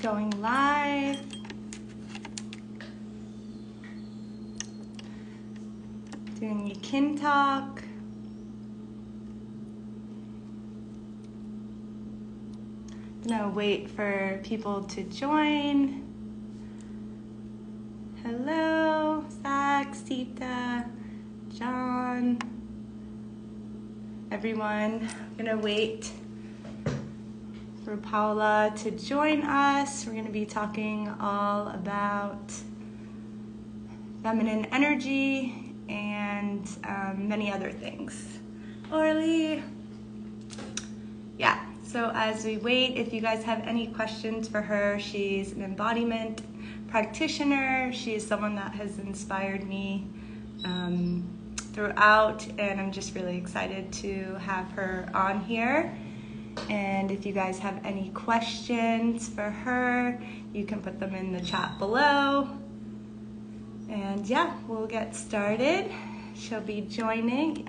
Going live. Doing your KinTalk. Gonna wait for people to join. Hello, Zach, Sita, John, everyone. Gonna wait for Paola to join us. We're gonna be talking all about feminine energy and many other things. Orly. Yeah, so as we wait, if you guys have any questions for her, she's an embodiment practitioner. She is someone that has inspired me throughout, and I'm just really excited to have her on here. And if you guys have any questions for her, you can put them in the chat below. And yeah, we'll get started. She'll be joining.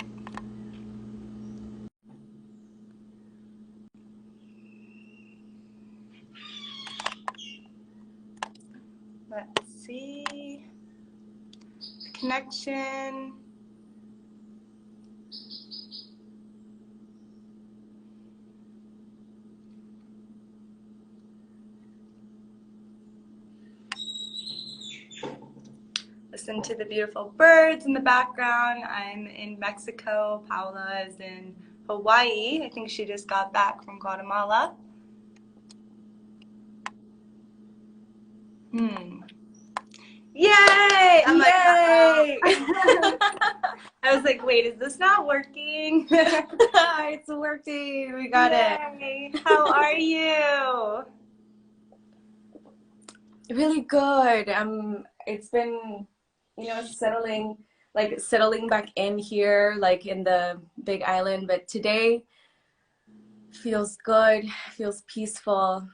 Let's see. Connection. Listen to the beautiful birds in the background. I'm in Mexico. Paola is in Hawaii. I think she just got back from Guatemala. Yay! I'm like, yay! I was like, wait, is this not working? It's working. We got it. How are you? Really good. It's been, settling back in here, like in the Big Island. But today feels good, feels peaceful.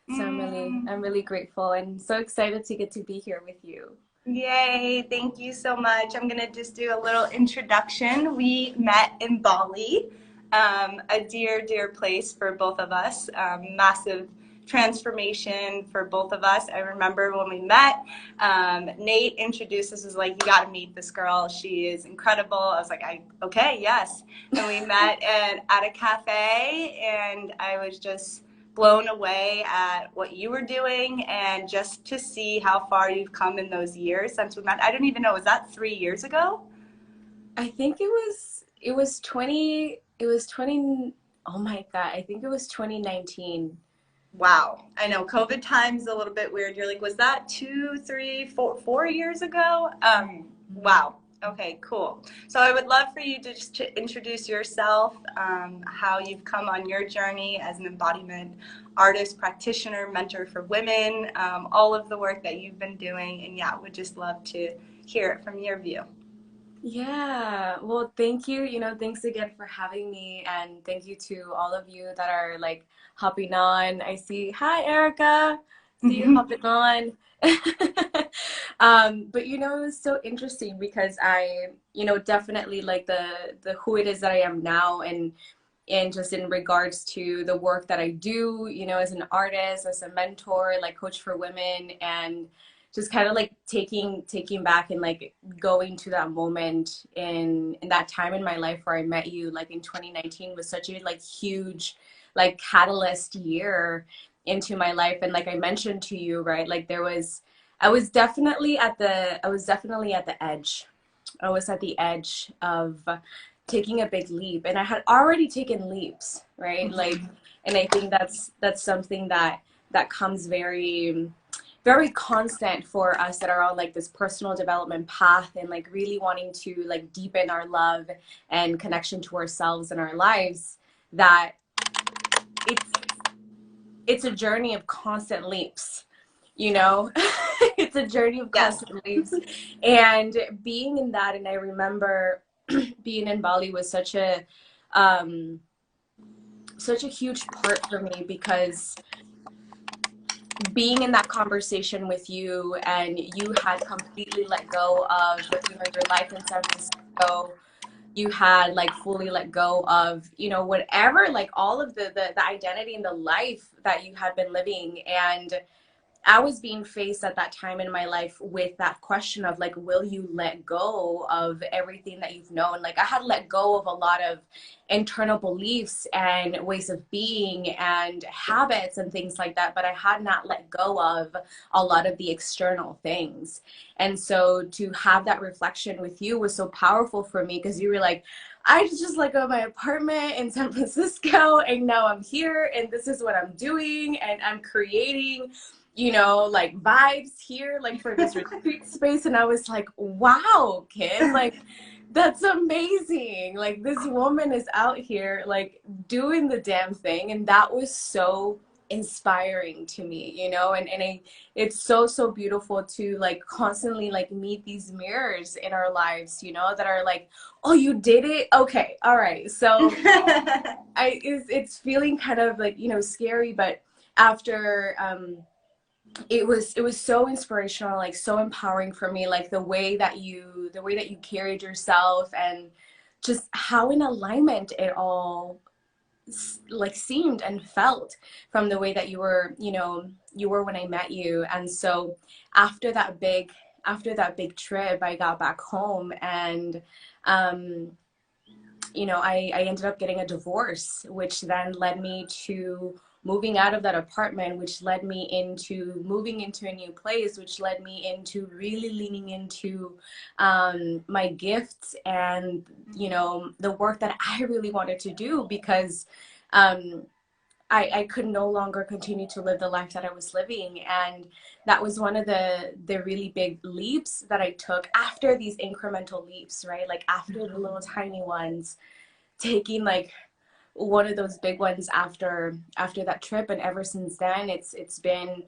So I'm really grateful and so excited to get to be here with you. Yay, thank you so much. I'm gonna just do a little introduction. We met in Bali, a dear place for both of us, massive transformation for both of us. I remember when we met, Nate introduced us, was like, you gotta meet this girl, she is incredible. I was like, okay, yes. And we met at a cafe, and I was just blown away at what you were doing, and just to see how far you've come in those years since we met. I don't even know, was that 3 years ago? I think it was 20, oh my God, I think it was 2019. Wow. I know COVID time's a little bit weird. You're like, was that 2, 3, 4 years ago? Wow. Okay, cool. So I would love for you to just introduce yourself, how you've come on your journey as an embodiment artist, practitioner, mentor for women, all of the work that you've been doing. And yeah, would just love to hear it from your view. Yeah, well, thank you. Thanks again for having me, and thank you to all of you that are like hopping on. I see, hi Erica, see you hopping on. But it was so interesting because I, definitely like the who it is that I am now, and just in regards to the work that I do, as an artist, as a mentor, like coach for women, and just kind of like taking back and like going to that moment in that time in my life where I met you, like in 2019, was such a like huge like catalyst year into my life. And like I mentioned to you, right, like I was definitely at the edge. I was at the edge of taking a big leap, and I had already taken leaps, right? Like, and I think that's something that comes very constant for us that are on like this personal development path, and like really wanting to like deepen our love and connection to ourselves and our lives, that it's a journey of constant leaps, it's a journey of constant leaps. And being in that, and I remember being in Bali was such a huge part for me, because being in that conversation with you, and you had completely let go of your life in San Francisco. You had like fully let go of whatever, like all of the identity and the life that you had been living. And I was being faced at that time in my life with that question of like, will you let go of everything that you've known? Like I had let go of a lot of internal beliefs and ways of being and habits and things like that, but I had not let go of a lot of the external things. And so to have that reflection with you was so powerful for me, because you were like, I just let go of my apartment in San Francisco and now I'm here and this is what I'm doing and I'm creating, you know, like vibes here, like for this retreat space. And I was like, wow, Kim, like that's amazing. Like this woman is out here like doing the damn thing. And that was so inspiring to me, you know, it's so beautiful to like constantly like meet these mirrors in our lives, you know, that are like, oh, you did it. Okay. All right. So it's feeling kind of like, you know, scary, but after, it was so inspirational, like so empowering for me, like the way that you carried yourself and just how in alignment it all like seemed and felt from the way that you were, you know, you were when I met you. And so after that big trip, I got back home and you know, I ended up getting a divorce, which then led me to moving out of that apartment, which led me into moving into a new place, which led me into really leaning into my gifts and, you know, the work that I really wanted to do, because I could no longer continue to live the life that I was living. And that was one of the really big leaps that I took after these incremental leaps, right? Like after the little tiny ones, taking like one of those big ones after that trip. And ever since then, it's been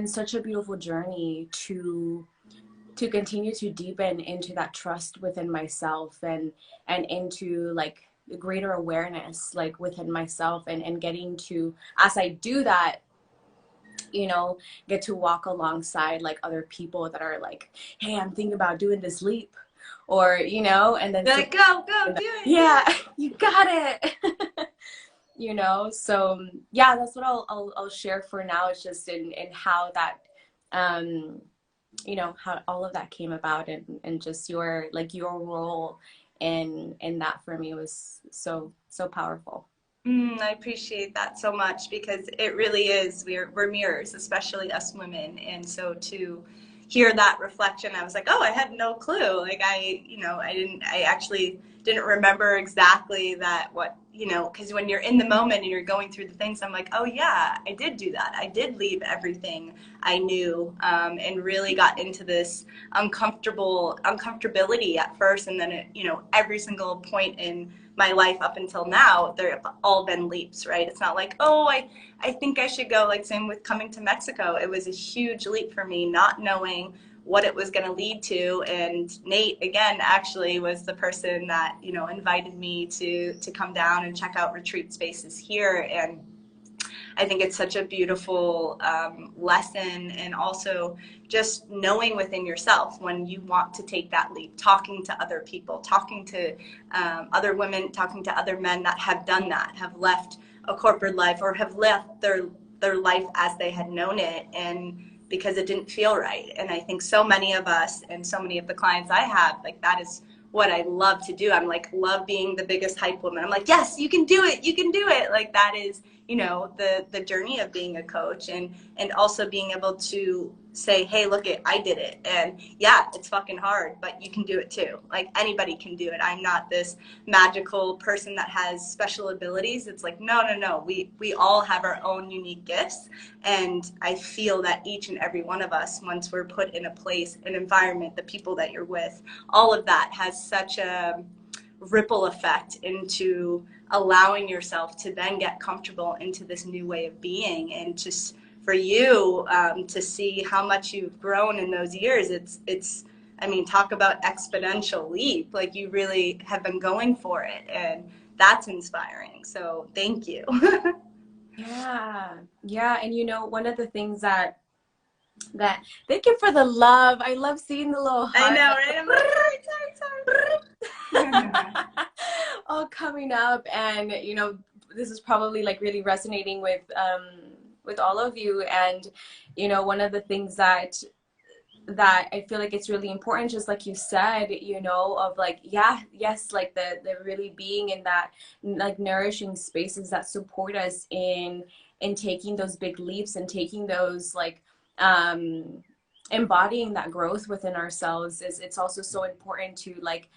such a beautiful journey to continue to deepen into that trust within myself and into like greater awareness like within myself, and getting to, as I do that, you know, get to walk alongside like other people that are like, hey, I'm thinking about doing this leap, or you know, and then like, go do it. Yeah, you got it. You know, so yeah, that's what I'll share for now. It's just in how that you know, how all of that came about, and just your like your role in that for me was so powerful. I appreciate that so much, because it really is, we're mirrors, especially us women. And so to hear that reflection, I was like, oh, I had no clue. Like I actually didn't remember exactly that, what, you know, because when you're in the moment and you're going through the things, I'm like, oh yeah, I did do that. I did leave everything I knew, and really got into this uncomfortability at first. And then you know, every single point in my life up until now, they've all been leaps, right? It's not like, oh, I think I should go. Like same with coming to Mexico. It was a huge leap for me, not knowing what it was going to lead to. And Nate, again, actually was the person that, you know, invited me to come down and check out retreat spaces here. And I think it's such a beautiful lesson, and also just knowing within yourself when you want to take that leap, talking to other people, talking to other women, talking to other men that have done that, have left a corporate life or have left their life as they had known it, and because it didn't feel right. And I think so many of us and so many of the clients I have, like that is what I love to do. I'm like, love being the biggest hype woman. I'm like, yes, you can do it. You can do it. Like that is, you know, the journey of being a coach, and also being able to say, hey, look it, I did it. And yeah, it's fucking hard, but you can do it too. Like anybody can do it. I'm not this magical person that has special abilities. It's like, no. We all have our own unique gifts. And I feel that each and every one of us, once we're put in a place, an environment, the people that you're with, all of that has such a ripple effect into allowing yourself to then get comfortable into this new way of being. And just for you to see how much you've grown in those years, it's I mean, talk about exponential leap. Like you really have been going for it, and that's inspiring. So thank you. Yeah, and you know, one of the things that thank you for the love. I love seeing the little heart. I know, right? I'm like, sorry. All coming up, and you know, this is probably like really resonating with with all of you. And, you know, one of the things that I feel like it's really important, just like you said, you know, of like, yeah, yes, like the really being in that like nourishing spaces that support us in taking those big leaps and taking those like embodying that growth within ourselves. Is it's also so important to like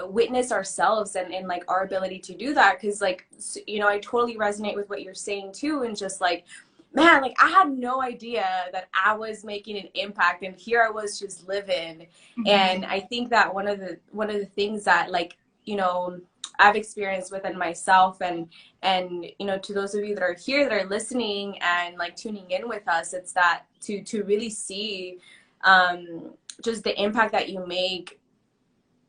witness ourselves and like our ability to do that, because like, you know, I totally resonate with what you're saying too, and just like, man, like I had no idea that I was making an impact, and here I was just living. And I think that one of the things that, like, you know, I've experienced within myself, and you know, to those of you that are here that are listening and like tuning in with us, it's that to really see just the impact that you make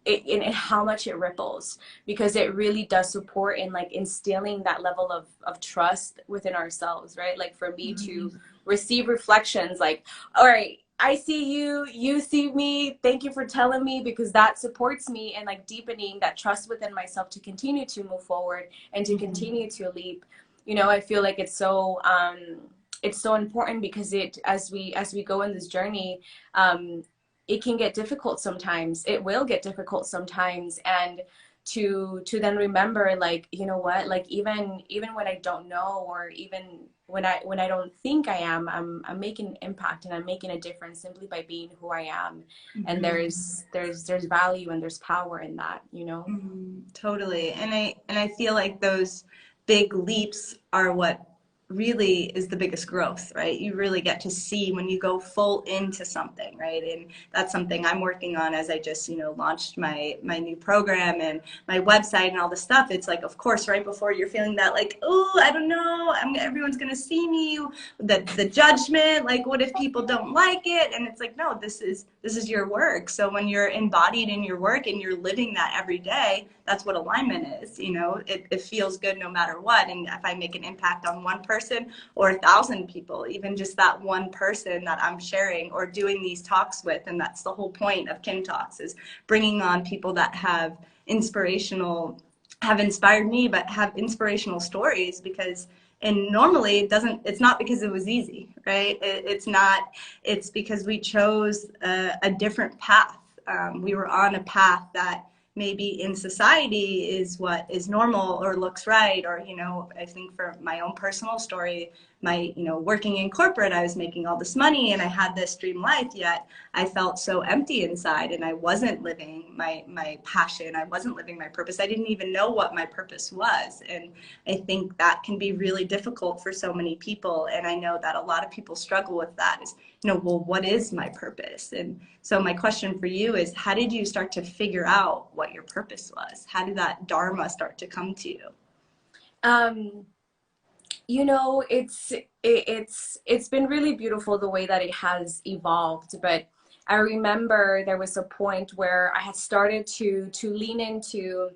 in how much it ripples, because it really does support in like instilling that level of trust within ourselves, right? Like for me to receive reflections like, all right, I see you, you see me, thank you for telling me, because that supports me and like deepening that trust within myself to continue to move forward and to continue to leap. You know, I feel like it's so important, because it, as we go in this journey, it can get difficult sometimes. It will get difficult sometimes. And to then remember, like, you know what, like even when I don't know, or even when I don't think I am, I'm making an impact and I'm making a difference simply by being who I am. And there's value and there's power in that, you know. Totally. And I feel like those big leaps are what really is the biggest growth, right? You really get to see when you go full into something, right? And that's something I'm working on as I just, you know, launched my new program and my website and all the stuff. It's like, of course, right before you're feeling that like, oh, I don't know, everyone's going to see me, the judgment, like what if people don't like it? And it's like, no, this is your work. So when you're embodied in your work and you're living that every day, that's what alignment is. You know, it feels good no matter what. And if I make an impact on one person or 1,000 people, even just that one person that I'm sharing or doing these talks with, and that's the whole point of KinTalks, is bringing on people that have inspired me, but have inspirational stories. Because and normally it's not because it was easy, right? It's because we chose a different path. We were on a path that maybe in society is what is normal or looks right. Or, you know, I think for my own personal story, working in corporate, I was making all this money and I had this dream life, yet I felt so empty inside and I wasn't living my passion. I wasn't living my purpose. I didn't even know what my purpose was. And I think that can be really difficult for so many people. And I know that a lot of people struggle with that, is, well, what is my purpose? And so my question for you is, how did you start to figure out what your purpose was? How did that dharma start to come to you? You know, it's been really beautiful the way that it has evolved. But I remember there was a point where I had started to lean into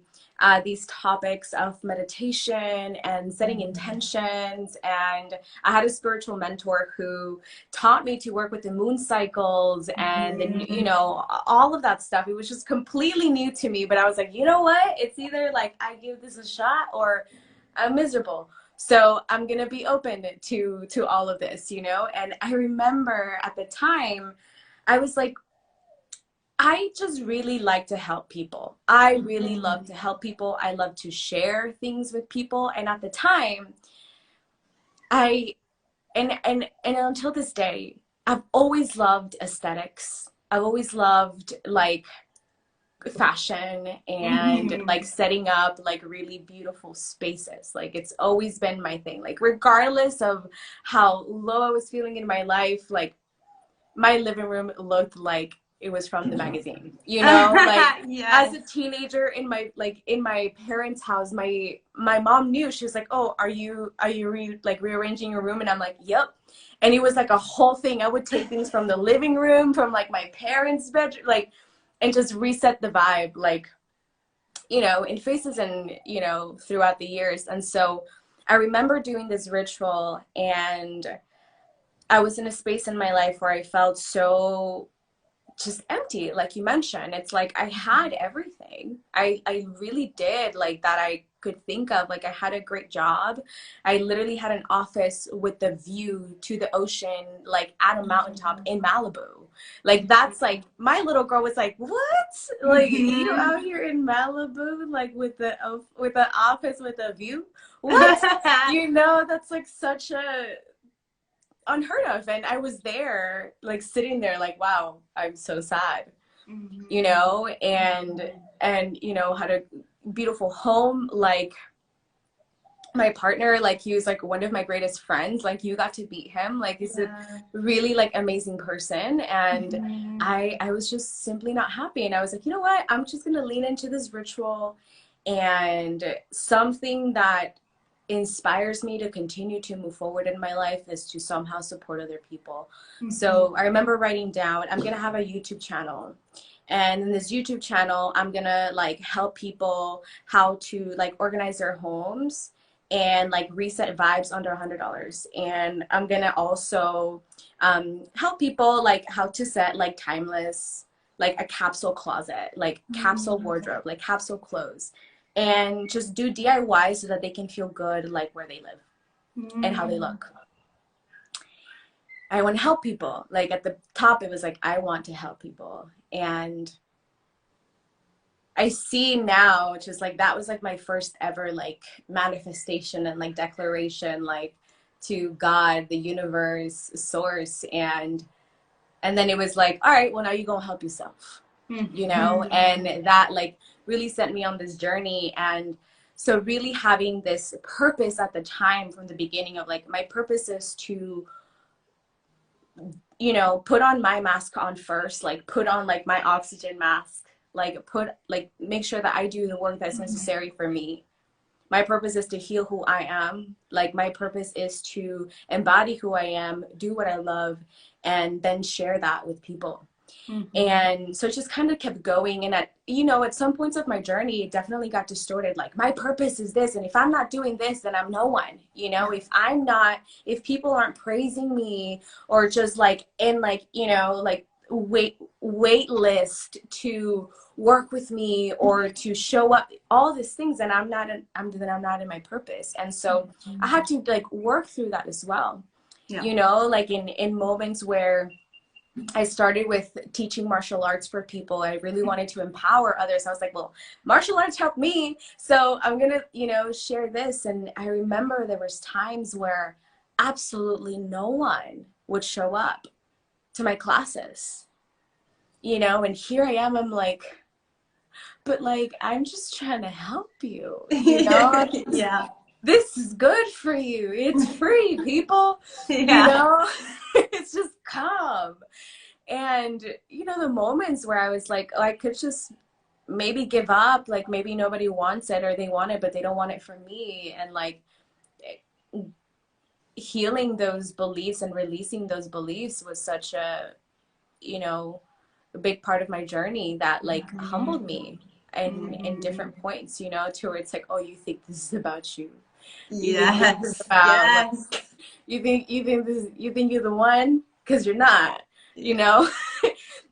these topics of meditation and setting intentions. And I had a spiritual mentor who taught me to work with the moon cycles and, you know, all of that stuff. It was just completely new to me. But I was like, you know what? It's either like I give this a shot or I'm miserable. So I'm going to be open to all of this, you know? And I remember at the time, I was like, I just really like to help people. I really love to help people. I love to share things with people. And at the time, and until this day, I've always loved aesthetics. I've always loved like fashion and like setting up like really beautiful spaces. Like it's always been my thing. Like regardless of how low I was feeling in my life, like my living room looked like it was from the magazine, you know? Like yes. As a teenager in my parents' house, my mom knew. She was like, oh, are you rearranging your room? And I'm like, yep. And it was like a whole thing. I would take things from the living room, from like my parents' bedroom, like, and just reset the vibe, like, you know, in phases and, you know, throughout the years. And so I remember doing this ritual, and I was in a space in my life where I felt so just empty. Like you mentioned, it's like I had everything. I really did, like that. could think of. Like I had a great job. I literally had an office with the view to the ocean, like at a mountaintop in Malibu. Like that's like, my little girl was like, what? Like you out here in Malibu, like with the office with a view? What? You know, that's like such a unheard of. And I was there, like sitting there, like, wow, I'm so sad, you know, and you know, had a beautiful home. Like my partner, like he was like one of my greatest friends. Like you got to meet him. Like he's a really like amazing person. And I was just simply not happy. And I was like, you know what? I'm just gonna lean into this ritual, and something that inspires me to continue to move forward in my life is to somehow support other people. So I remember writing down, I'm gonna have a YouTube channel. And in this YouTube channel, I'm gonna like help people how to like organize their homes and like reset vibes under $100. And I'm gonna also help people like how to set like timeless, like a capsule closet, like capsule wardrobe, like capsule clothes, and just do DIY so that they can feel good like where they live and how they look. I want to help people. Like at the top, it was like, I want to help people. And I see now, just like that was like my first ever like manifestation and like declaration, like to God, the universe, source. And then it was like, all right, well, now you gonna help yourself, you know? And that like really sent me on this journey. And so really having this purpose at the time from the beginning of like, my purpose is to, you know, put on my mask on first, like put on like my oxygen mask, like make sure that I do the work that's necessary for me. My purpose is to heal who I am. Like my purpose is to embody who I am, do what I love, and then share that with people. And so it just kind of kept going. And at, you know, at some points of my journey, it definitely got distorted. Like my purpose is this. And if I'm not doing this, then I'm no one, you know, if people aren't praising me or just like in like, you know, like wait list to work with me or to show up, all these things, and I'm not in my purpose. And so I had to like work through that as well. You know, like in moments where I started with teaching martial arts for people, I really wanted to empower others. I was like, well, martial arts helped me, so I'm gonna, you know, share this. And I remember there was times where absolutely no one would show up to my classes, you know, and here I am, I'm like, but like, I'm just trying to help you, you know? This is good for you. It's free, people. You know? It's just come. And, you know, the moments where I was like, oh, I could just maybe give up, like maybe nobody wants it, or they want it, but they don't want it from me. And like healing those beliefs and releasing those beliefs was such a, you know, a big part of my journey that like humbled me in different points, you know, to where it's like, oh, you think this is about you. You think this is about, like, you think you're the one, because you're not, you know.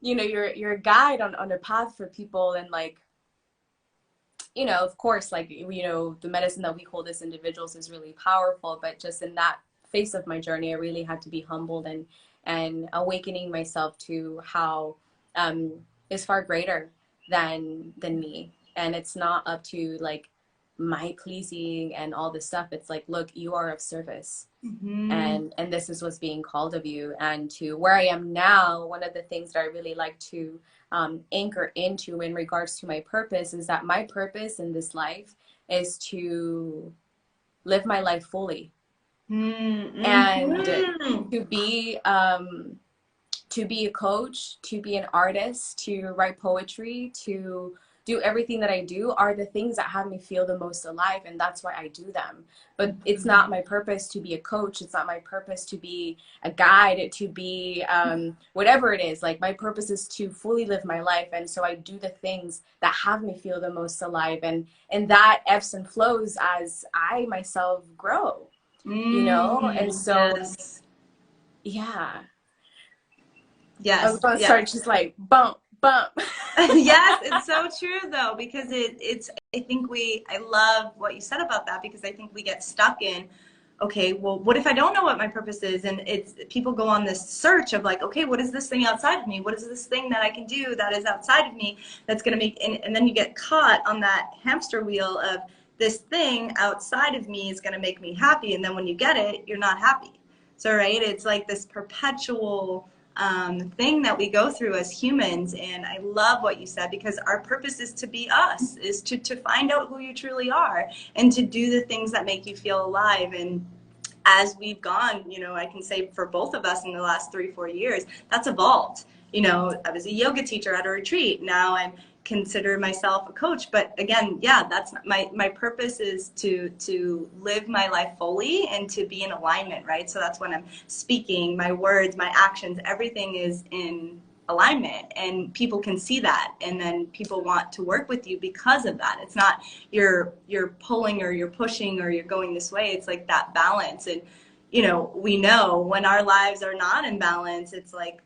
You know, you're a guide on a path for people. And like, you know, of course, like, you know, the medicine that we hold as individuals is really powerful, but just in that phase of my journey, I really had to be humbled and awakening myself to how is far greater than me. And it's not up to like my pleasing and all this stuff. It's like, look, you are of service. And this is what's being called of you. And to where I am now, one of the things that I really like to anchor into in regards to my purpose is that my purpose in this life is to live my life fully. And to be a coach, to be an artist, to write poetry, to do everything that I do are the things that have me feel the most alive, and that's why I do them. But it's not my purpose to be a coach. It's not my purpose to be a guide, to be whatever it is. Like, my purpose is to fully live my life, and so I do the things that have me feel the most alive, and that ebbs and flows as I myself grow, you know. And so yeah. I was gonna start just like bump, bump. Yes, it's so true though, because I love what you said about that, because I think we get stuck in, okay, well, what if I don't know what my purpose is? And it's people go on this search of like, okay, what is this thing outside of me? What is this thing that I can do that is outside of me that's going to make, and then you get caught on that hamster wheel of this thing outside of me is going to make me happy. And then when you get it, you're not happy. So, right, it's like this perpetual thing that we go through as humans. And I love what you said, because our purpose is to be us, is to find out who you truly are and to do the things that make you feel alive. And as we've gone, I can say for both of us in the last 3-4 years, that's evolved. I was a yoga teacher at a retreat. Now I'm consider myself a coach. But again, yeah, that's my purpose is to live my life fully and to be in alignment, right? So that's when I'm speaking, my words, my actions, everything is in alignment, and people can see that, and then people want to work with you because of that. It's not you're pulling or you're pushing or you're going this way. It's like that balance. And we know when our lives are not in balance, it's like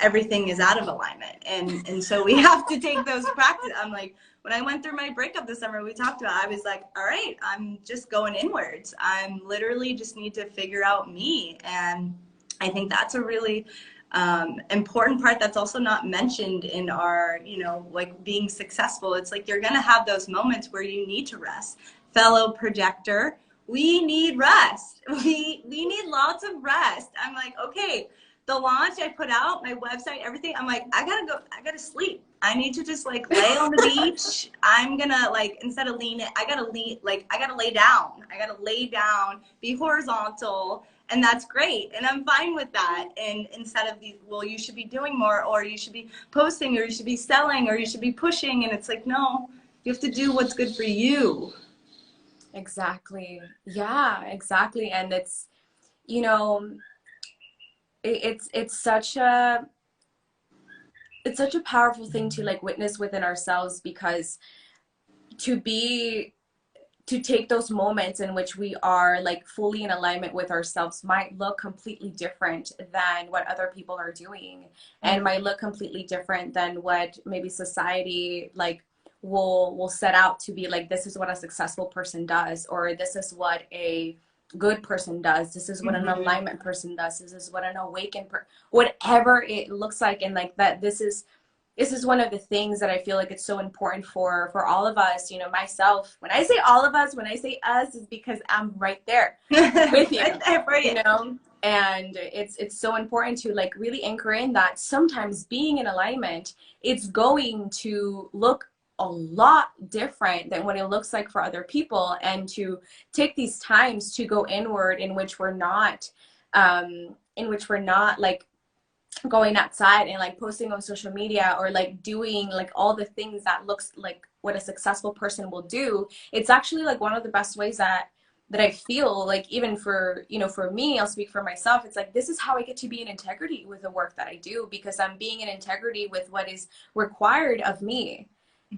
everything is out of alignment, and so we have to take those practice. I'm like, when I went through my breakup this summer, we talked about, I was like, all right, I'm just going inwards. I'm literally just need to figure out me. And I think that's a really important part that's also not mentioned in our, like being successful. It's like you're going to have those moments where you need to rest. Fellow projector, we need rest. We need lots of rest. I'm like, okay, the launch I put out, my website, everything, I'm like, I gotta sleep. I need to just like lay on the beach. I'm gonna like, instead of lean it, I gotta lay down. I gotta lay down, be horizontal. And that's great. And I'm fine with that. And instead of these, well, you should be doing more, or you should be posting, or you should be selling, or you should be pushing. And it's like, no, you have to do what's good for you. Exactly. Yeah, exactly. And it's, you know, it's such a powerful thing to like witness within ourselves, because to take those moments in which we are like fully in alignment with ourselves might look completely different than what other people are doing, and might look completely different than what maybe society like will set out to be like, this is what a successful person does, or this is what a good person does, this is what an alignment person does, this is what an awakened whatever it looks like. And like that, this is one of the things that I feel like it's so important for all of us, myself. When I say all of us, when I say us, is because I'm right there with you, Right there for you. And it's so important to like really anchor in that sometimes being in alignment, it's going to look a lot different than what it looks like for other people, and to take these times to go inward in which we're not like going outside and like posting on social media, or like doing like all the things that looks like what a successful person will do. It's actually like one of the best ways that I feel like, even for for me, I'll speak for myself, it's like this is how I get to be in integrity with the work that I do, because I'm being in integrity with what is required of me,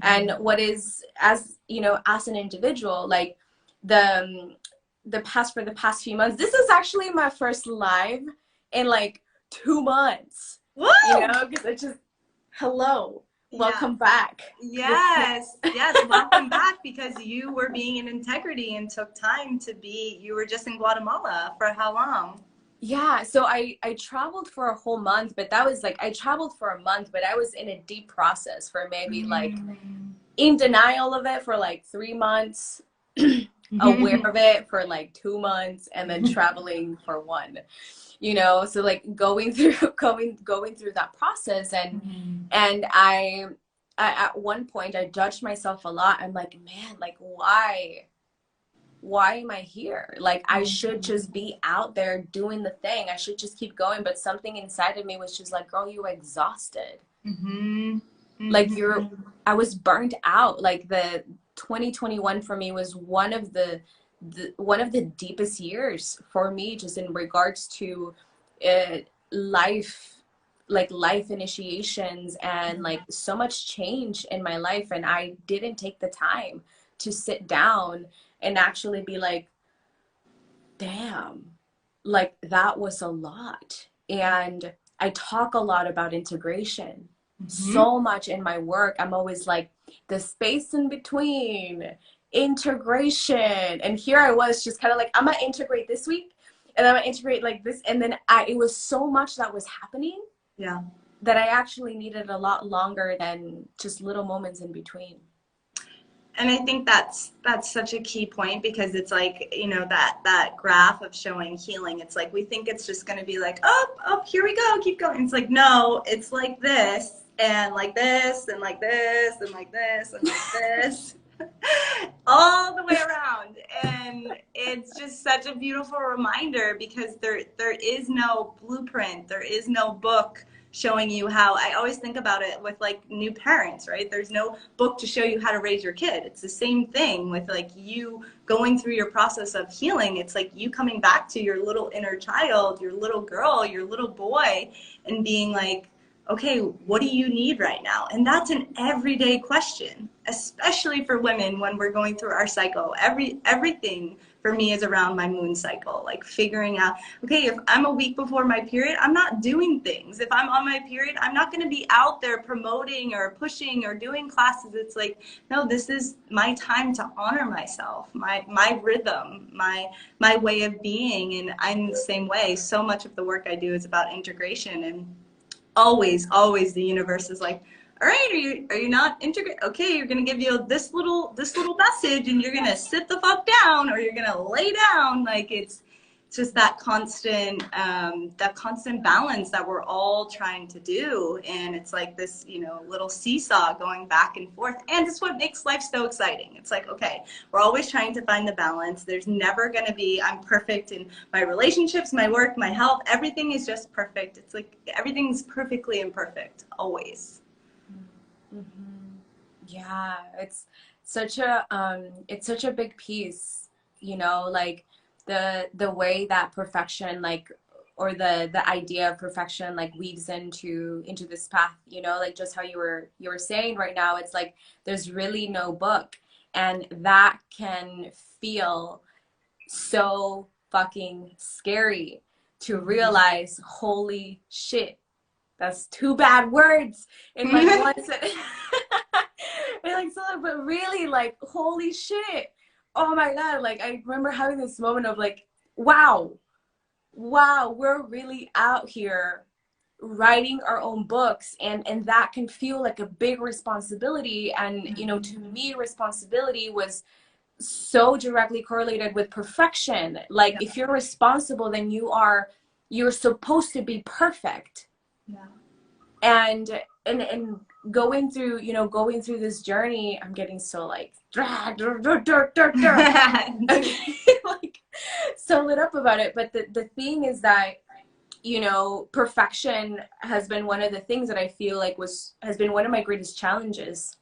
and what is, as as an individual. Like the past few months, this is actually my first live in like 2 months. Woo! Because I just, hello, welcome back. Yes, welcome back, because you were being in integrity and took time to be. You were just in Guatemala for how long? Yeah, so I traveled for a whole month, but that was like, I traveled for a month, but I was in a deep process for maybe like in denial of it for like 3 months, aware of it for like 2 months, and then traveling for 1. So like going through that process, and I at one point I judged myself a lot. I'm like, man, like why am I here? Like I should just be out there doing the thing. I should just keep going. But something inside of me was just like, girl, you're exhausted. Like I was burnt out. Like the 2021 for me was one of the deepest years for me, just in regards to life, like life initiations, and like so much change in my life. And I didn't take the time to sit down and actually be like, damn, like that was a lot. And I talk a lot about integration, so much in my work. I'm always like, the space in between, integration. And here I was just kind of like, I'm gonna integrate this week, and I'm gonna integrate like this. And then it was so much that was happening, Yeah, that I actually needed a lot longer than just little moments in between. and I think that's such a key point, because it's like, you know, that graph of showing healing, it's like we think it's just going to be like, up, here we go, keep going. It's like, no, it's like this and like this and like this and like this and like this all the way around. And it's just such a beautiful reminder, because there is no blueprint, there is no book showing you how. I always think about it with like new parents, right? There's no book to show you how to raise your kid. It's the same thing with like you going through your process of healing. It's like you coming back to your little inner child, your little girl, your little boy, and being like, okay, what do you need right now? And that's an everyday question, especially for women when we're going through our cycle. Everything for me is around my moon cycle, like figuring out, okay, if I'm a week before my period, I'm not doing things. If I'm on my period, I'm not going to be out there promoting or pushing or doing classes. It's like, no, this is my time to honor myself, my rhythm, my way of being. And I'm the same way. So much of the work I do is about integration, and always the universe is like, all right, are you not integrate? Okay, you're gonna give you this little message, and you're gonna sit the fuck down, or you're gonna lay down. Like it's just that constant balance that we're all trying to do. And it's like this, you know, little seesaw going back and forth. And it's what makes life so exciting. It's like, okay, we're always trying to find the balance. There's never going to be, I'm perfect in my relationships, my work, my health. Everything is just perfect. It's like everything's perfectly imperfect, always. Mm-hmm. Yeah, it's such a big piece, you know, like the way that perfection, like, or the idea of perfection like weaves into this path, you know, like just how you were saying right now. It's like there's really no book, and that can feel so fucking scary to realize, holy shit, that's two bad words in like one sentence. Like, so, but really, like, holy shit. Oh my God. Like, I remember having this moment of like, wow, we're really out here writing our own books, and that can feel like a big responsibility. And, you know, to me, responsibility was so directly correlated with perfection. Like, if you're responsible, then you're supposed to be perfect. Yeah. And going through, you know, going through this journey, I'm getting so like like so lit up about it. But the thing is that, you know, perfection has been one of the things that I feel like has been one of my greatest challenges.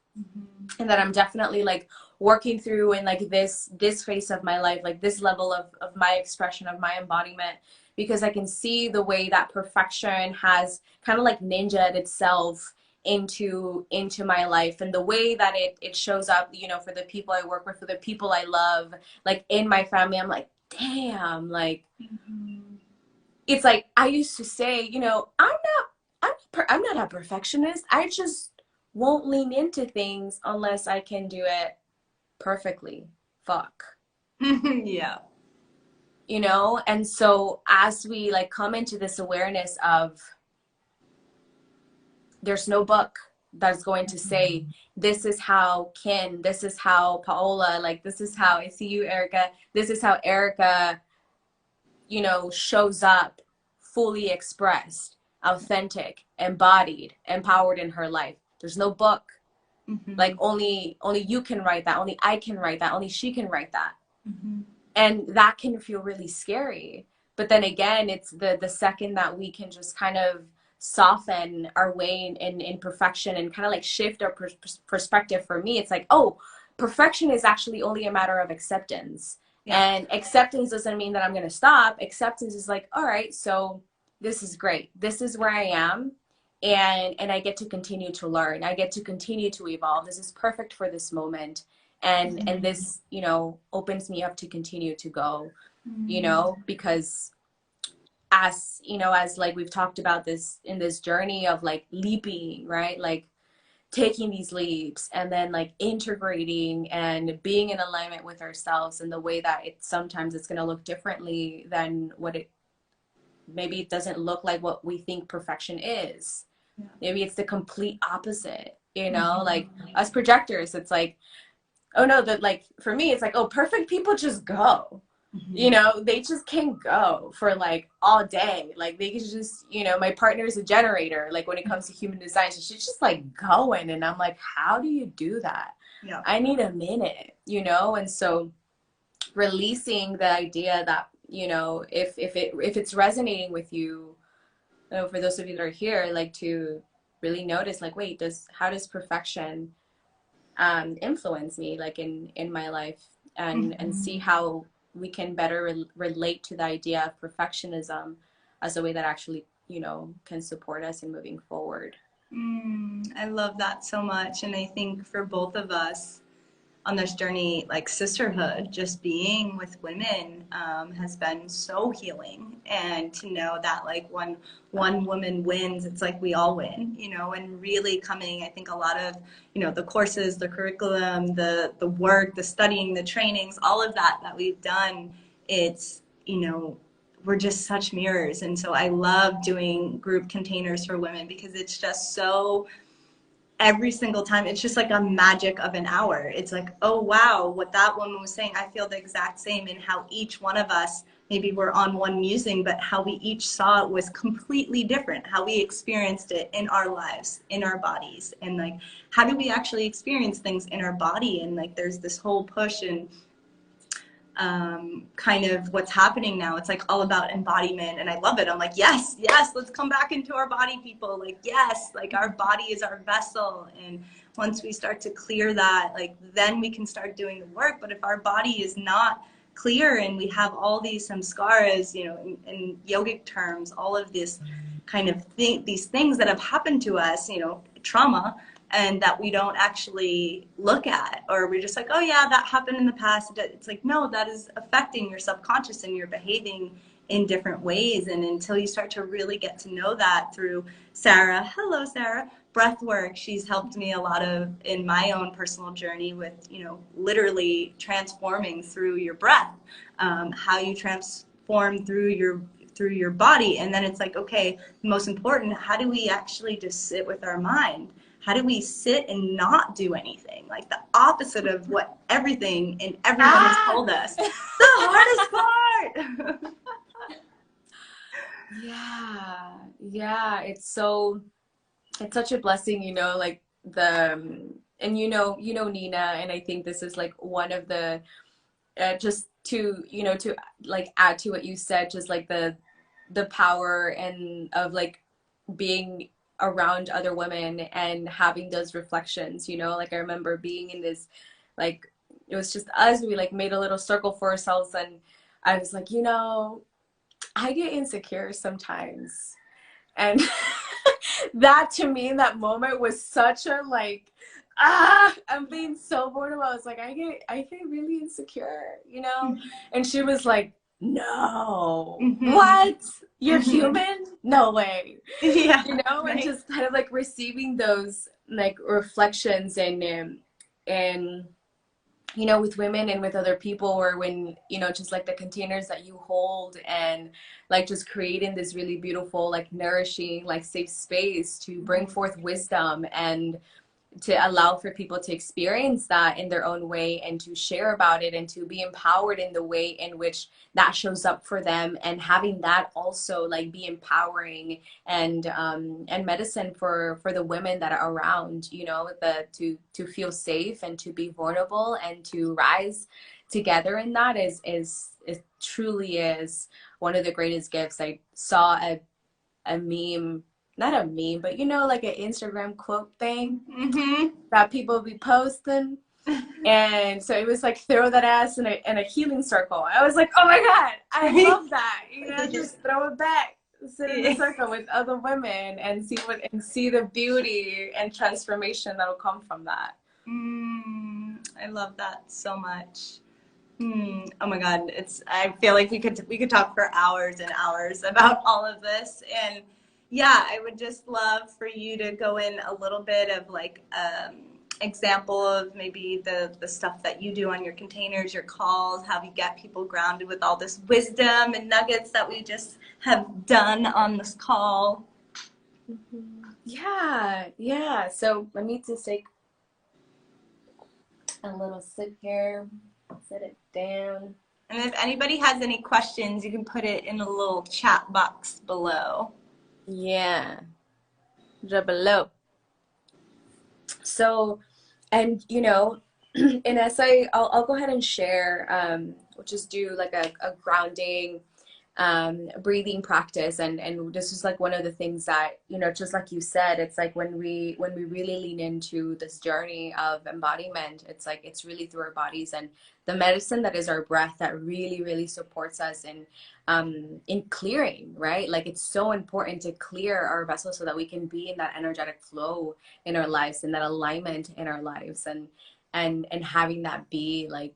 And that I'm definitely like working through in like this phase of my life, like this level of my expression, of my embodiment, because I can see the way that perfection has kind of like ninja'd itself into my life, and the way that it shows up, you know, for the people I work with, for the people I love, like in my family. I'm like, damn, like it's like I used to say, you know, I'm not a perfectionist. I just won't lean into things unless I can do it perfectly. Fuck. Yeah. You know? And so as we like come into this awareness of there's no book that's going to say, this is how this is how Paola, like this is how I see you, Erica, this is how Erica, you know, shows up fully expressed, authentic, embodied, empowered in her life. There's no book. Like only you can write that, only I can write that, only she can write that. And that can feel really scary. But then again, it's the second that we can just kind of soften our way in perfection and kind of like shift our perspective. For me, it's like, oh, perfection is actually only a matter of acceptance. Yeah. And acceptance doesn't mean that I'm going to stop. Acceptance is like, all right, so this is great. This is where I am. And I get to continue to learn. I get to continue to evolve. This is perfect for this moment. And this, you know, opens me up to continue to go, you know, because as you know, as like we've talked about this in this journey of like leaping, right? Like taking these leaps and then like integrating and being in alignment with ourselves in the way that it sometimes it's going to look differently than what it maybe it doesn't look like what we think perfection is. Yeah. Maybe it's the complete opposite, you know, like us projectors, it's like, oh no, that like for me, it's like, oh, perfect people just go. You know, they just can't go for like all day. Like they can just, you know, my partner is a generator. Like when it comes to human design, so she's just like going, and I'm like, how do you do that? Yeah. I need a minute, you know. And so releasing the idea that, you know, if it's resonating with you, for those of you that are here, like to really notice, like, wait, how does perfection influence me, like in my life, and see how we can better relate to the idea of perfectionism as a way that actually, you know, can support us in moving forward. I love that so much. And I think for both of us on this journey, like sisterhood, just being with women has been so healing. And to know that like when one woman wins, it's like we all win, you know, and really coming, I think a lot of, you know, the courses, the curriculum, the work, the studying, the trainings, all of that we've done, it's, you know, we're just such mirrors. And so I love doing group containers for women because it's just so, every single time, it's just like a magic of an hour. It's like, oh wow, what that woman was saying, I feel the exact same. And how each one of us, maybe we're on one musing, but how we each saw it was completely different, how we experienced it in our lives, in our bodies. And like, how do we actually experience things in our body? And like, there's this whole push and kind of what's happening now. It's like all about embodiment, and I love it. I'm like, yes, let's come back into our body, people. Like, yes, like our body is our vessel, and once we start to clear that, like then we can start doing the work. But if our body is not clear and we have all these samskaras, you know, in yogic terms, all of this kind of these things that have happened to us, you know, trauma, and that we don't actually look at, or we're just like, oh yeah, that happened in the past. It's like, no, that is affecting your subconscious and you're behaving in different ways. And until you start to really get to know that through Sarah, hello Sarah, breath work, she's helped me a lot of in my own personal journey with, you know, literally transforming through your breath, how you transform through your body. And then it's like, okay, most important, how do we actually just sit with our mind? How do we sit and not do anything? Like the opposite of what everything and everyone has told us. The hardest part. Yeah, it's such a blessing, you know, like and you know Nina, and I think this is like one of the just to, you know, to like add to what you said, just like the power and of like being around other women and having those reflections, you know, like I remember being in this, like it was just us, we like made a little circle for ourselves, and I was like, you know, I get insecure sometimes, and that to me in that moment was such a like, I'm being so vulnerable. I was like, I get really insecure, you know. And she was like, no, what, you're human, no way. Yeah, you know, right? And just kind of like receiving those like reflections and you know, with women and with other people, or when, you know, just like the containers that you hold, and like just creating this really beautiful, like nourishing, like safe space to bring forth wisdom and to allow for people to experience that in their own way and to share about it and to be empowered in the way in which that shows up for them, and having that also like be empowering and medicine for the women that are around, you know, to feel safe and to be vulnerable and to rise together in that is it truly is one of the greatest gifts. I saw a meme, not a meme, but you know, like an Instagram quote thing that people be posting. And so it was like, throw that ass in a healing circle. I was like, oh my God, I love that. You know, just throw it back, sit in a circle with other women and see the beauty and transformation that'll come from that. I love that so much. Oh my God, I feel like we could talk for hours and hours about all of this. And yeah, I would just love for you to go in a little bit of like example of maybe the stuff that you do on your containers, your calls, how you get people grounded with all this wisdom and nuggets that we just have done on this call. Yeah, yeah. So let me just take a little sip here, set it down. And if anybody has any questions, you can put it in a little chat box below. Yeah, drop below. So, and you know, and as I'll go ahead and share, we'll just do like a grounding breathing practice, and this is like one of the things that, you know, just like you said, it's like when we really lean into this journey of embodiment, it's like it's really through our bodies and the medicine that is our breath that really supports us in clearing, right? Like it's so important to clear our vessels so that we can be in that energetic flow in our lives, in that alignment in our lives, and having that be like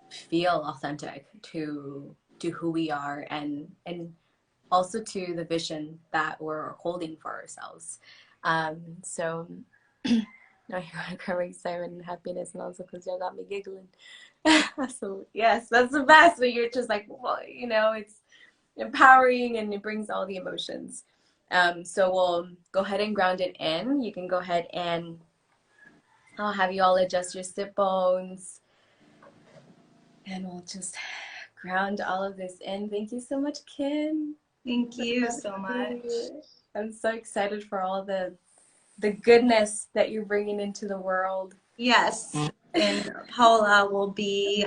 feel authentic to who we are, and also to the vision that we're holding for ourselves. So I hear excitement and happiness, and also because y'all got me giggling. So yes, that's the best. When you're just like, well, you know, it's empowering and it brings all the emotions. So we'll go ahead and ground it in. You can go ahead and I'll have you all adjust your sit bones, and we'll just ground all of this in. Thank you so much, Kim. Thank you so much. I'm so excited for all the goodness that you're bringing into the world. Yes, and Paola will be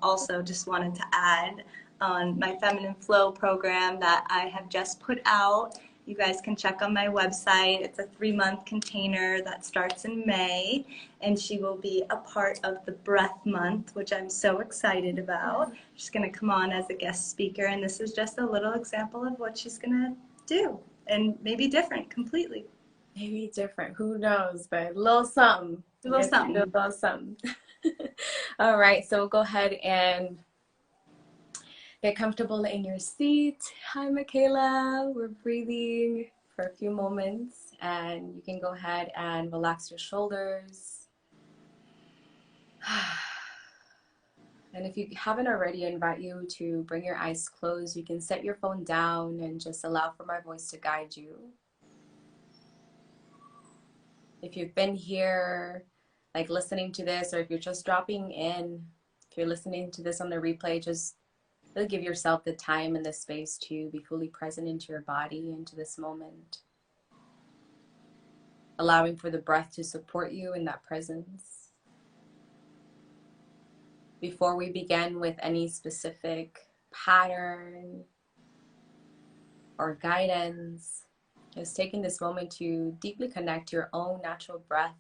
also just wanted to add on my Feminine Flow program that I have just put out. You guys can check on my website. It's a 3-month container that starts in May, and she will be a part of the Breath Month, which I'm so excited about. She's going to come on as a guest speaker, and this is just a little example of what she's going to do, and maybe different completely. Maybe different, who knows, but a little something. A little something. A little something. All right, so go ahead and get comfortable in your seat. Hi, Michaela. We're breathing for a few moments, and you can go ahead and relax your shoulders. And if you haven't already, I invite you to bring your eyes closed. You can set your phone down and just allow for my voice to guide you. If you've been here, like listening to this, or if you're just dropping in, if you're listening to this on the replay, just really give yourself the time and the space to be fully present into your body, into this moment. Allowing for the breath to support you in that presence. Before we begin with any specific pattern or guidance, just taking this moment to deeply connect to your own natural breath,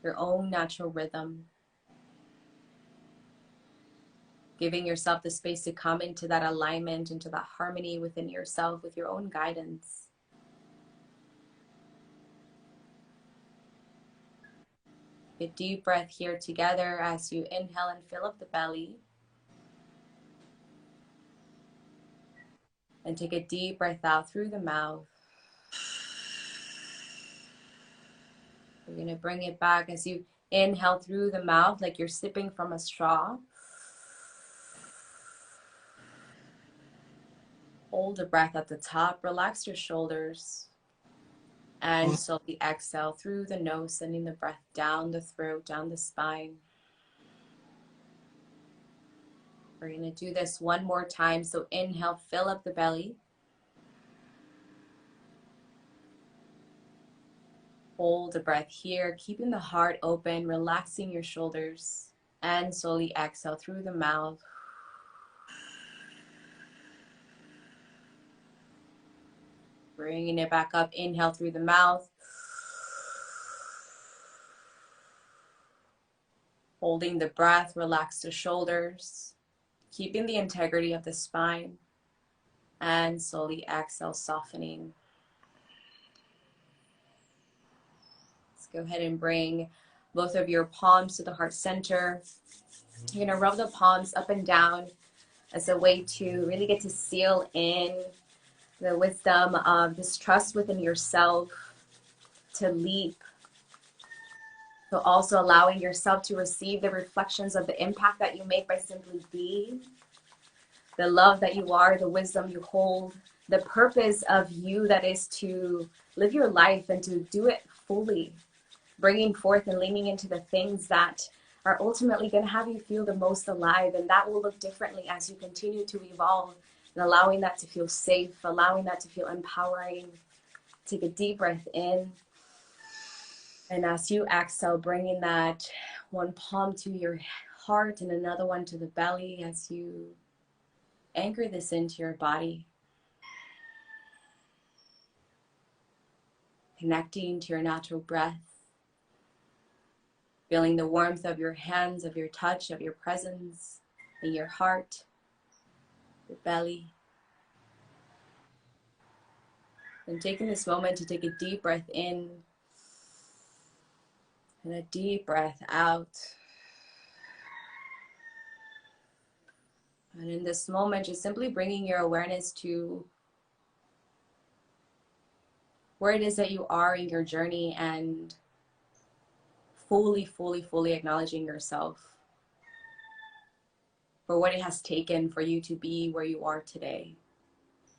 your own natural rhythm. Giving yourself the space to come into that alignment, into that harmony within yourself with your own guidance. A deep breath here together as you inhale and fill up the belly. And take a deep breath out through the mouth. We're going to bring it back as you inhale through the mouth like you're sipping from a straw. Hold the breath at the top. Relax your shoulders. And slowly exhale through the nose, sending the breath down the throat, down the spine. We're going to do this one more time. So inhale, fill up the belly. Hold the breath here, keeping the heart open, relaxing your shoulders. And slowly exhale through the mouth. Bringing it back up, inhale through the mouth. Holding the breath, relax the shoulders, keeping the integrity of the spine. And slowly exhale, softening. Let's go ahead and bring both of your palms to the heart center. You're going to rub the palms up and down as a way to really get to seal in the wisdom of this trust within yourself to leap. So also allowing yourself to receive the reflections of the impact that you make by simply being, the love that you are, the wisdom you hold, the purpose of you that is to live your life and to do it fully, bringing forth and leaning into the things that are ultimately going to have you feel the most alive. And that will look differently as you continue to evolve, and allowing that to feel safe, allowing that to feel empowering. Take a deep breath in. And as you exhale, bringing that one palm to your heart and another one to the belly as you anchor this into your body. Connecting to your natural breath. Feeling the warmth of your hands, of your touch, of your presence in your heart, your belly. And taking this moment to take a deep breath in and a deep breath out. And in this moment, just simply bringing your awareness to where it is that you are in your journey and fully acknowledging yourself for what it has taken for you to be where you are today.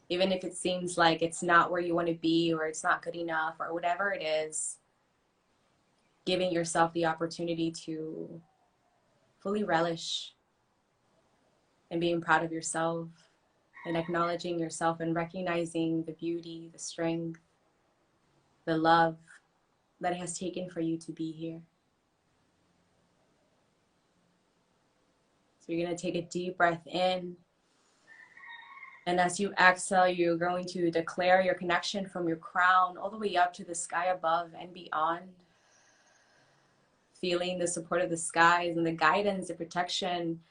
Even if it seems like it's not where you want to be, or it's not good enough, or whatever it is, giving yourself the opportunity to fully relish and being proud of yourself and acknowledging yourself and recognizing the beauty, the strength, the love that it has taken for you to be here. So you're going to take a deep breath in. And as you exhale, you're going to declare your connection from your crown all the way up to the sky above and beyond. Feeling the support of the skies and the guidance, the protection,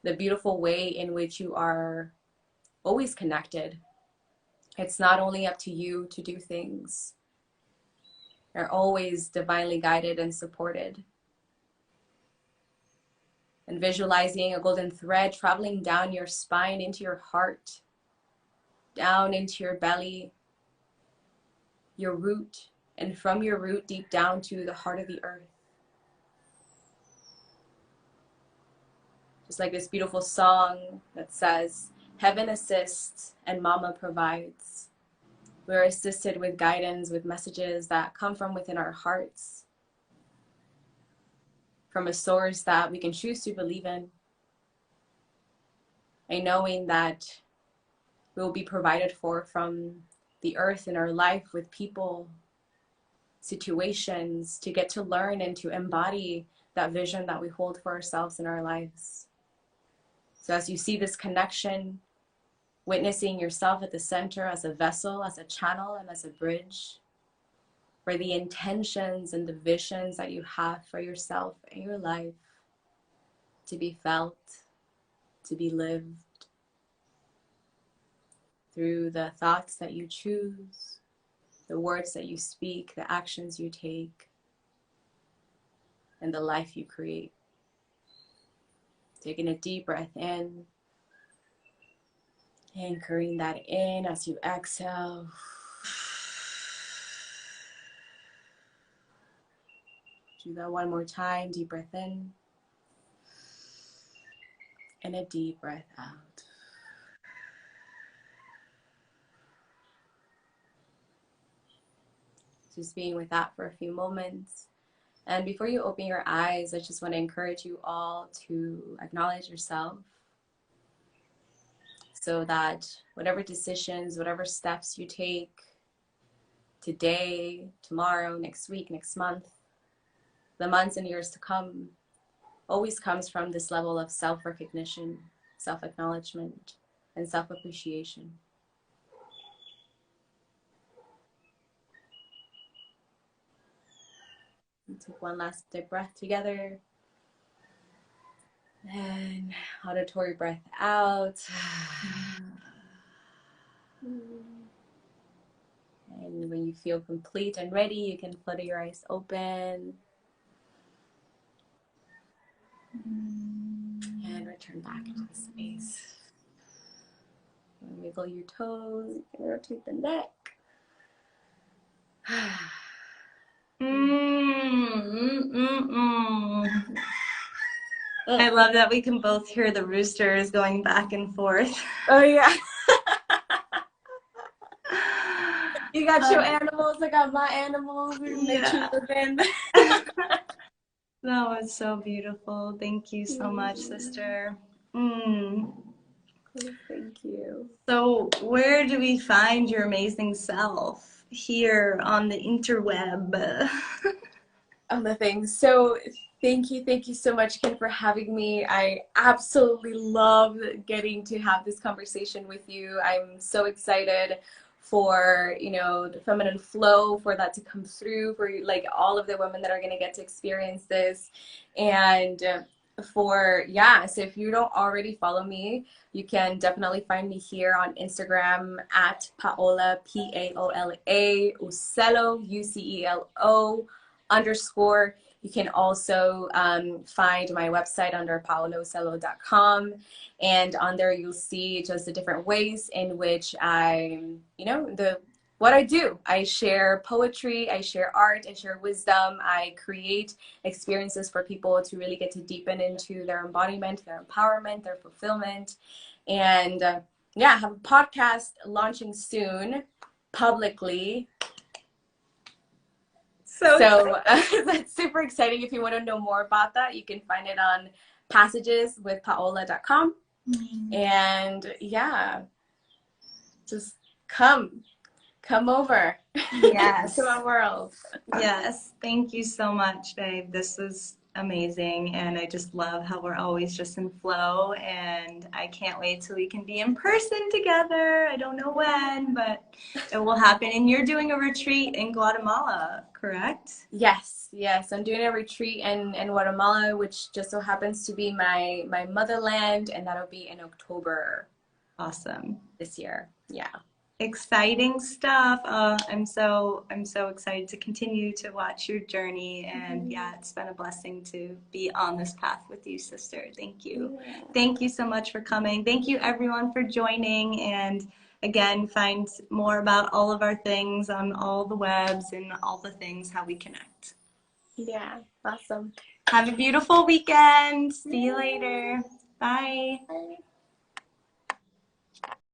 the beautiful way in which you are always connected. It's not only up to you to do things. You're always divinely guided and supported. And visualizing a golden thread traveling down your spine into your heart, down into your belly, your root, and from your root deep down to the heart of the earth. Just like this beautiful song that says, heaven assists and mama provides. We're assisted with guidance, with messages that come from within our hearts, from a source that we can choose to believe in, and knowing that we will be provided for from the earth in our life with people, situations, to get to learn and to embody that vision that we hold for ourselves in our lives. So as you see this connection, witnessing yourself at the center as a vessel, as a channel, and as a bridge for the intentions and the visions that you have for yourself and your life to be felt, to be lived through the thoughts that you choose, the words that you speak, the actions you take, and the life you create. Taking a deep breath in, anchoring that in as you exhale. Do that one more time. Deep breath in and a deep breath out. Just being with that for a few moments. And before you open your eyes, I just want to encourage you all to acknowledge yourself so that whatever decisions, whatever steps you take today, tomorrow, next week, next month, the months and years to come, always comes from this level of self-recognition, self-acknowledgement, and self-appreciation. Take one last deep breath together. And auditory breath out. And when you feel complete and ready, you can flutter your eyes open. turn back into the space. Wiggle your toes. You can rotate the neck. I love that we can both hear the roosters going back and forth. Oh yeah. You got your animals, I got my animals. Yeah. That was so beautiful. Thank you so much, sister. Thank you. So where do we find your amazing self? Here on the interweb. On the things. So thank you so much, Kin, for having me. I absolutely love getting to have this conversation with you. I'm so excited for, you know, the feminine flow, for that to come through, for like all of the women that are going to get to experience this. And for, yeah, so if you don't already follow me, you can definitely find me here on Instagram at Paola, Paola, Ucelo, Ucelo _. You can also find my website under paolaucelo.com, and on there you'll see just the different ways in which I, you know, what I do. I share poetry, I share art, I share wisdom, I create experiences for people to really get to deepen into their embodiment, their empowerment, their fulfillment. And yeah, I have a podcast launching soon publicly. So that's super exciting. If you want to know more about that, you can find it on passageswithpaola.com. And yeah, just come over. Yes. To my world. Yes. Thank you so much, babe. This was amazing. And I just love how we're always just in flow. And I can't wait till we can be in person together. I don't know when, but it will happen. And you're doing a retreat in Guatemala, correct? Yes. I'm doing a retreat in Guatemala, which just so happens to be my motherland, and that'll be in October. Awesome. This year. Yeah. Exciting stuff. I'm so excited to continue to watch your journey, and yeah, it's been a blessing to be on this path with you, sister. Thank you. Thank you so much for coming. Thank you everyone for joining, and again, find more about all of our things on all the webs and all the things how we connect. Yeah, awesome. Have a beautiful weekend. See you later. Bye. Bye.